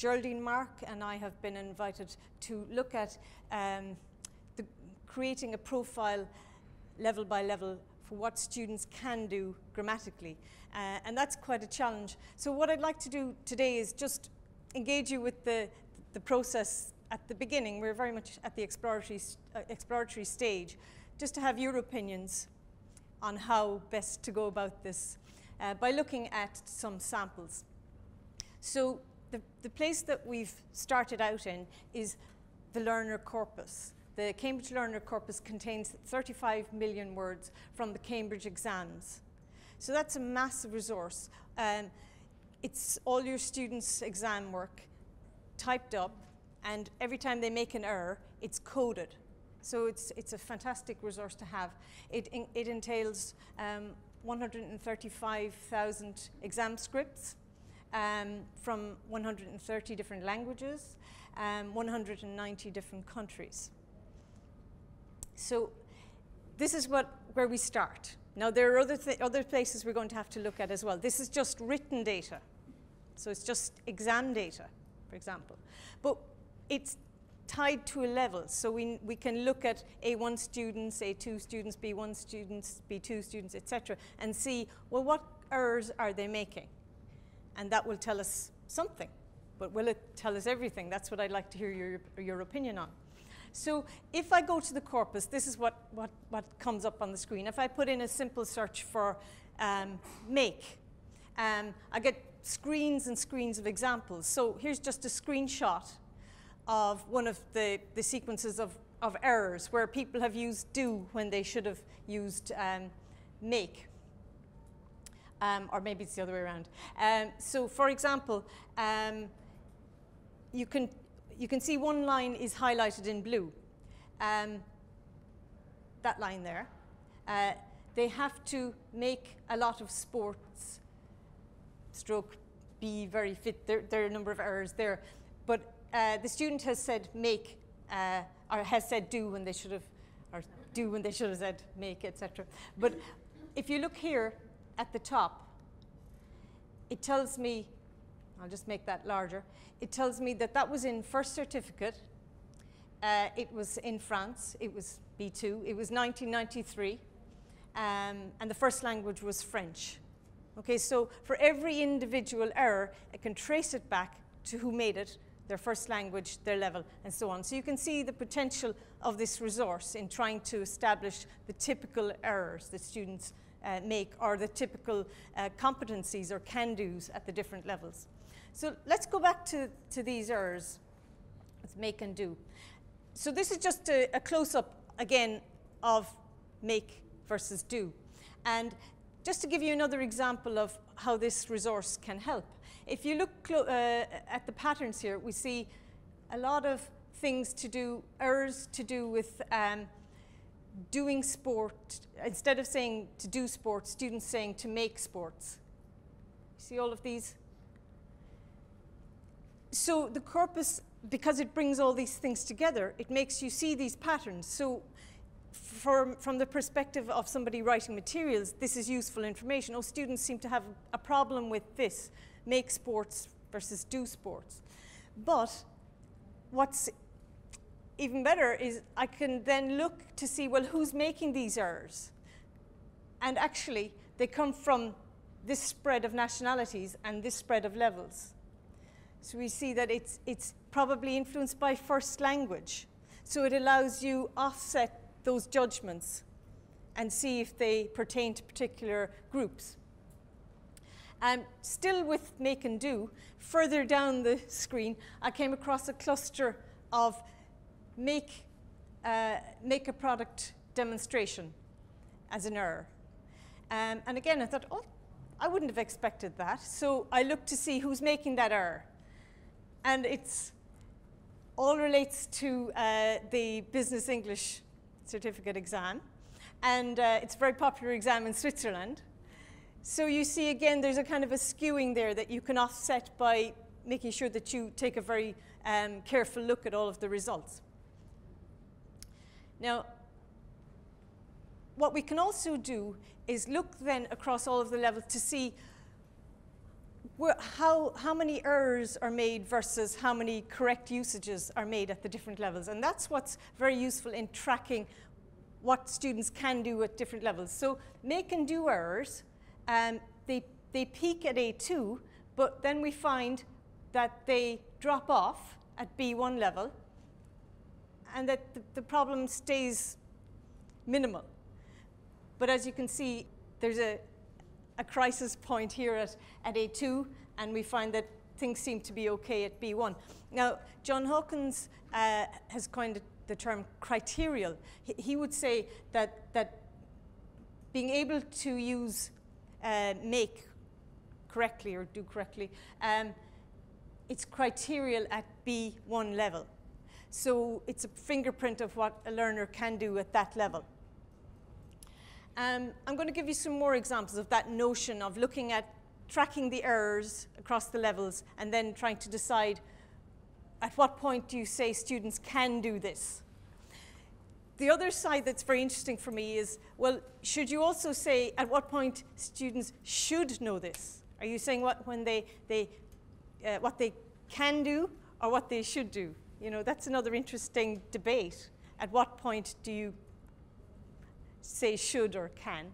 Geraldine Mark and I have been invited to look at creating a profile level by level for what students can do grammatically. And that's quite a challenge. So what I'd like to do today is just engage you with the process at the beginning. We're very much at the exploratory stage, just to have your opinions on how best to go about this by looking at some samples. So the place that we've started out in is the learner corpus. The Cambridge Learner Corpus contains 35 million words from the Cambridge exams. So that's a massive resource. It's all your students' exam work typed up, and every time they make an error, it's coded. So it's a fantastic resource to have. It entails 135,000 exam scripts from 130 different languages, 190 different countries. So this is where we start. Now there are other places we're going to have to look at as well. This is just written data. So it's just exam data, for example. But it's tied to a level. So we can look at A1 students, A2 students, B1 students, B2 students, etc., and see, well, what errors are they making? And that will tell us something. But will it tell us everything? That's what I'd like to hear your opinion on. So if I go to the corpus, this is what comes up on the screen. If I put in a simple search for make, I get screens and screens of examples. So here's just a screenshot of one of the sequences of errors where people have used do when they should have used make. Or maybe it's the other way around. So for example, you can see one line is highlighted in blue. That line there. They have to make a lot of sports, stroke, be very fit. There are a number of errors there. But the student has said make, or has said do when they should have, or do when they should have said make, etc. But if you look here at the top, it tells me, I'll just make that larger. It tells me that was in first certificate. It was in France. It was B2. It was 1993. And the first language was French. Okay, so for every individual error, it can trace it back to who made it, their first language, their level, and so on. So you can see the potential of this resource in trying to establish the typical errors that students make, or the typical competencies or can-dos at the different levels. So let's go back to these errors with make and do. So this is just a close-up, again, of make versus do. And just to give you another example of how this resource can help, if you look at the patterns here, we see a lot of things to do, errors to do with doing sport. Instead of saying to do sports, students saying to make sports. See all of these? So the corpus, because it brings all these things together, it makes you see these patterns. So from the perspective of somebody writing materials, this is useful information. Oh, students seem to have a problem with this, make sports versus do sports. But what's even better is I can then look to see, well, who's making these errors? And actually, they come from this spread of nationalities and this spread of levels. So we see that it's probably influenced by first language. So it allows you offset those judgments and see if they pertain to particular groups. Still with make and do, further down the screen, I came across a cluster of make a product demonstration as an error. And again, I thought, oh, I wouldn't have expected that. So I looked to see who's making that error. And it's all relates to the Business English certificate exam. And it's a very popular exam in Switzerland. So you see, again, there's a kind of a skewing there that you can offset by making sure that you take a very careful look at all of the results. Now, what we can also do is look then across all of the levels to see how many errors are made versus how many correct usages are made at the different levels. And that's what's very useful in tracking what students can do at different levels. So make and do errors, they peak at A2, but then we find that they drop off at B1 level, and that the problem stays minimal. But as you can see, there's a crisis point here at A2, and we find that things seem to be okay at B1. Now, John Hawkins has coined the term criterial. He would say that being able to use make correctly or do correctly, it's criterial at B1 level. So it's a fingerprint of what a learner can do at that level. I'm going to give you some more examples of that notion of looking at tracking the errors across the levels and then trying to decide at what point do you say students can do this. The other side that's very interesting for me is, well, should you also say at what point students should know this? Are you saying what they can do or what they should do? You know, that's another interesting debate. At what point do you say should or can?